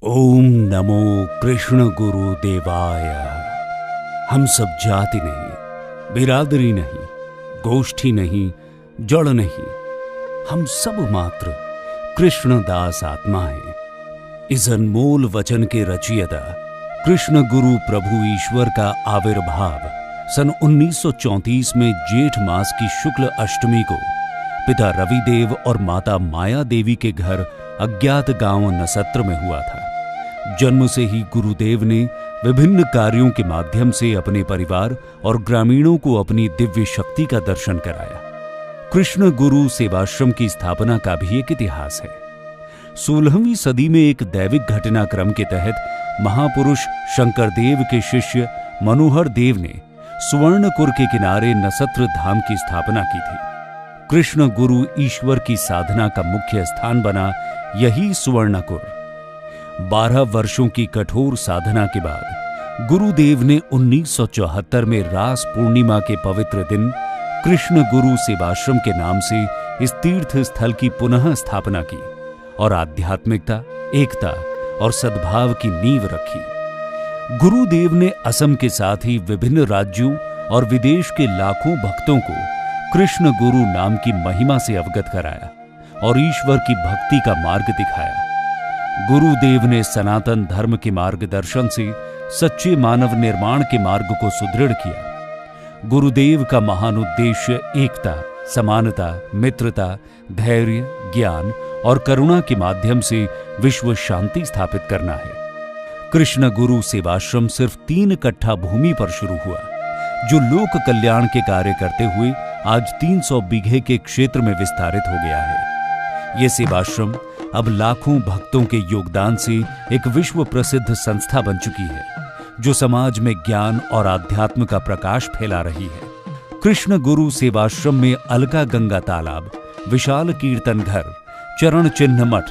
ओम नमो कृष्ण गुरु देवाय। हम सब जाति नहीं, बिरादरी नहीं, गोष्ठी नहीं, जड़ नहीं, हम सब मात्र कृष्णदास आत्मा हैं। इस अनमोल वचन के रचयिता कृष्ण गुरु प्रभु ईश्वर का आविर्भाव सन 1934 में जेठ मास की शुक्ल अष्टमी को पिता रविदेव और माता माया देवी के घर अज्ञात गांव नसत्र में हुआ था। जन्म से ही गुरुदेव ने विभिन्न कार्यों के माध्यम से अपने परिवार और ग्रामीणों को अपनी दिव्य शक्ति का दर्शन कराया। कृष्ण गुरु सेवाश्रम की स्थापना का भी एक इतिहास है। 16वीं सदी में एक दैविक घटनाक्रम के तहत महापुरुष शंकरदेव के शिष्य मनोहर देव ने सुवर्णकुर के किनारे नसत्र धाम की स्थापना की थी। कृष्ण गुरु ईश्वर की साधना का मुख्य स्थान बना यही सुवर्णकुर। 12 वर्षों की कठोर साधना के बाद गुरुदेव ने 1974 में रास पूर्णिमा के पवित्र दिन कृष्ण गुरु सेवाश्रम के नाम से इस तीर्थ स्थल की पुनः स्थापना की और आध्यात्मिकता, एकता और सद्भाव की नींव रखी। गुरुदेव ने असम के साथ ही विभिन्न राज्यों और विदेश के लाखों भक्तों को कृष्ण गुरु नाम की महिमा से अवगत कराया और ईश्वर की भक्ति का मार्ग दिखाया। गुरुदेव ने सनातन धर्म के मार्गदर्शन से सच्चे मानव निर्माण के मार्ग को सुदृढ़ किया। गुरुदेव का महान उद्देश्य एकता, समानता, मित्रता, धैर्य, ज्ञान और करुणा के माध्यम से विश्व शांति स्थापित करना है। कृष्ण गुरु सेवाश्रम सिर्फ 3 कट्ठा भूमि पर शुरू हुआ, जो लोक कल्याण के कार्य करते हुए आज 300 बीघे के क्षेत्र में विस्तारित हो गया है। यह सेवाश्रम अब लाखों भक्तों के योगदान से एक विश्व प्रसिद्ध संस्था बन चुकी है, जो समाज में ज्ञान और आध्यात्म का प्रकाश फैला रही है। कृष्ण गुरु सेवाश्रम में अलका गंगा तालाब, विशाल कीर्तन घर, चरण चिन्ह मठ,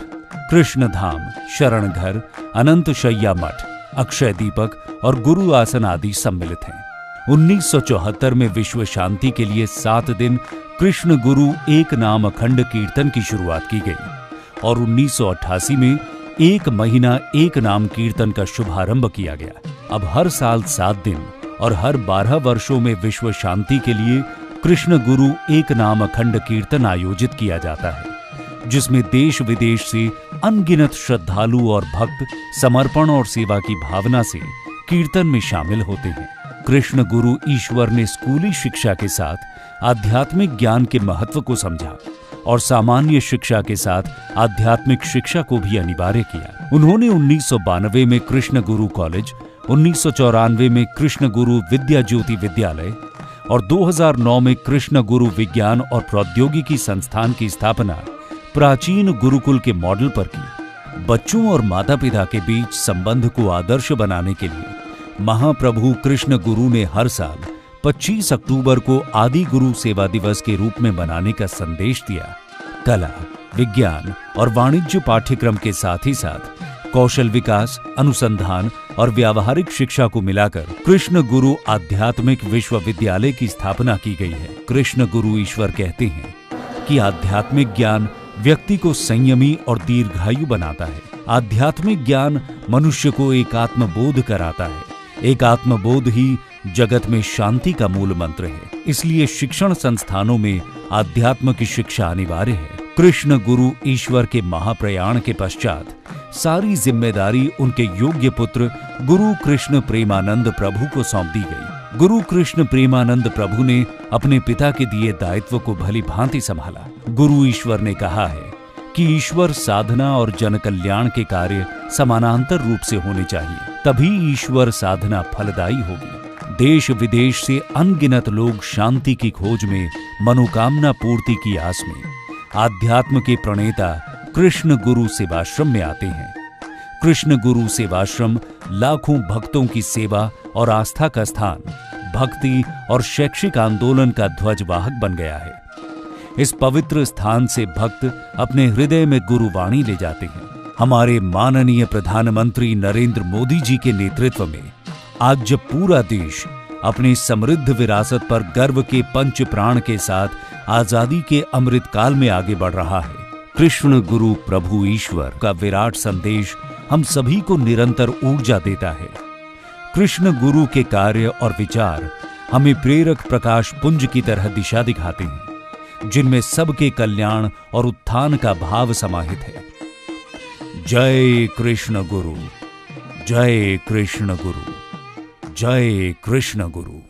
कृष्ण धाम, शरण घर, अनंत शैया मठ, अक्षय दीपक और गुरु आसन आदि सम्मिलित हैं। 1974 में विश्व शांति के लिए 7 दिन कृष्ण गुरु एक नाम अखंड कीर्तन की शुरुआत की गई और 1988 में 1 महीना एक नाम कीर्तन का शुभारंभ किया गया। अब हर साल 7 दिन और हर 12 वर्षों में विश्व शांति के लिए कृष्ण गुरु एक नाम अखंड कीर्तन आयोजित किया जाता है, जिसमें देश विदेश से अनगिनत श्रद्धालु और भक्त समर्पण और सेवा की भावना से कीर्तन में शामिल होते हैं। कृष्ण गुरु ईश्वर ने स्कूली शिक्षा के साथ आध्यात्मिक ज्ञान के महत्व को समझा और सामान्य शिक्षा के साथ आध्यात्मिक शिक्षा को भी अनिवार्य किया। उन्होंने 1992 में कृष्ण गुरु कॉलेज, 1994 में कृष्ण गुरु विद्या ज्योति विद्यालय और 2009 में कृष्ण गुरु विज्ञान और प्रौद्योगिकी संस्थान की स्थापना प्राचीन गुरुकुल के मॉडल पर की। बच्चों और माता पिता के बीच संबंध को आदर्श बनाने के लिए महाप्रभु कृष्ण गुरु ने हर साल 25 अक्टूबर को आदि गुरु सेवा दिवस के रूप में मनाने का संदेश दिया। कला, विज्ञान और वाणिज्य पाठ्यक्रम के साथ ही साथ कौशल विकास, अनुसंधान और व्यावहारिक शिक्षा को मिलाकर कृष्ण गुरु आध्यात्मिक विश्वविद्यालय की स्थापना की गई है। कृष्ण गुरु ईश्वर कहते हैं कि आध्यात्मिक ज्ञान व्यक्ति को संयमी और दीर्घायु बनाता है। आध्यात्मिक ज्ञान मनुष्य को एकात्मबोध कराता है। एकात्मबोध ही जगत में शांति का मूल मंत्र है। इसलिए शिक्षण संस्थानों में आध्यात्म की शिक्षा अनिवार्य है। कृष्ण गुरु ईश्वर के महाप्रयाण के पश्चात सारी जिम्मेदारी उनके योग्य पुत्र गुरु कृष्ण प्रेमानंद प्रभु को सौंप दी गई। गुरु कृष्ण प्रेमानंद प्रभु ने अपने पिता के दिए दायित्व को भली भांति संभाला। गुरु ईश्वर ने कहा है कि ईश्वर साधना और जन कल्याण के कार्य समानांतर रूप से होने चाहिए, तभी ईश्वर साधना फलदायी होगी। देश विदेश से अनगिनत लोग शांति की खोज में, मनोकामना पूर्ति की आस में आध्यात्म के प्रणेता कृष्ण गुरु सेवाश्रम में आते हैं। कृष्ण गुरु सेवाश्रम लाखों भक्तों की सेवा और आस्था का स्थान, भक्ति और शैक्षिक आंदोलन का ध्वजवाहक बन गया है। इस पवित्र स्थान से भक्त अपने हृदय में गुरुवाणी ले जाते हैं। हमारे माननीय प्रधानमंत्री नरेंद्र मोदी जी के नेतृत्व में आज जब पूरा देश अपनी समृद्ध विरासत पर गर्व के पंच प्राण के साथ आजादी के अमृत काल में आगे बढ़ रहा है, कृष्ण गुरु प्रभु ईश्वर का विराट संदेश हम सभी को निरंतर ऊर्जा देता है। कृष्ण गुरु के कार्य और विचार हमें प्रेरक प्रकाश पुंज की तरह दिशा दिखाते हैं, जिनमें सबके कल्याण और उत्थान का भाव समाहित है। जय कृष्ण गुरु, जय कृष्ण गुरु, जय कृष्ण गुरु।